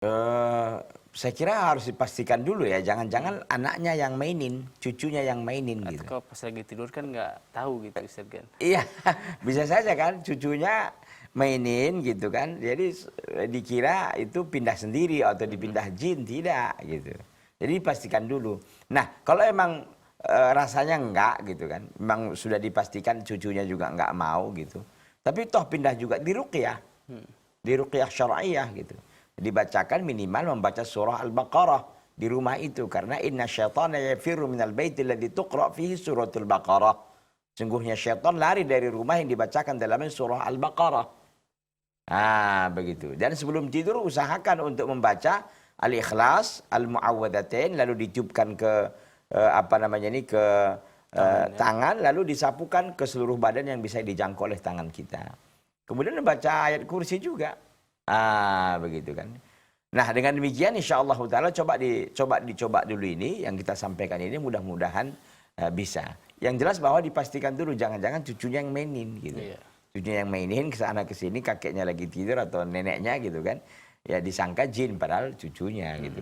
Eh, saya kira harus dipastikan dulu ya, jangan-jangan anaknya yang mainin, cucunya yang mainin Atau gitu. kalau pas lagi tidur kan nggak tahu gitu Ustaz kan. Iya, bisa saja kan cucunya mainin gitu kan. Jadi dikira itu pindah sendiri atau dipindah jin, tidak gitu. Jadi pastikan dulu. Nah, kalau emang rasanya enggak gitu kan. Memang sudah dipastikan cucunya juga enggak mau gitu. Tapi toh pindah juga di ruqyah. Di ruqyah syar'iyah gitu. Dibacakan minimal membaca surah Al-Baqarah di rumah itu karena inna syaitana yafirru minal baiti alladzi tuqra fihi suratul Baqarah. Sungguhnya syaitan lari dari rumah yang dibacakan dalamnya surah Al-Baqarah. Ah, begitu. Dan sebelum tidur usahakan untuk membaca Al-Ikhlas, Al-Mu'awwadatain, lalu ditiupkan ke apa namanya ini ke tangan, lalu disapukan ke seluruh badan yang bisa dijangkau oleh tangan kita. Kemudian membaca ayat kursi juga. Ah, begitu kan. Nah, dengan demikian insyaallah taala dicoba dulu ini yang kita sampaikan ini mudah-mudahan bisa. Yang jelas bahwa dipastikan dulu jangan-jangan cucunya yang mainin gitu. Iya. Cucunya yang mainin ke sana ke sini, kakeknya lagi tidur atau neneknya gitu kan. Ya disangka jin padahal cucunya gitu.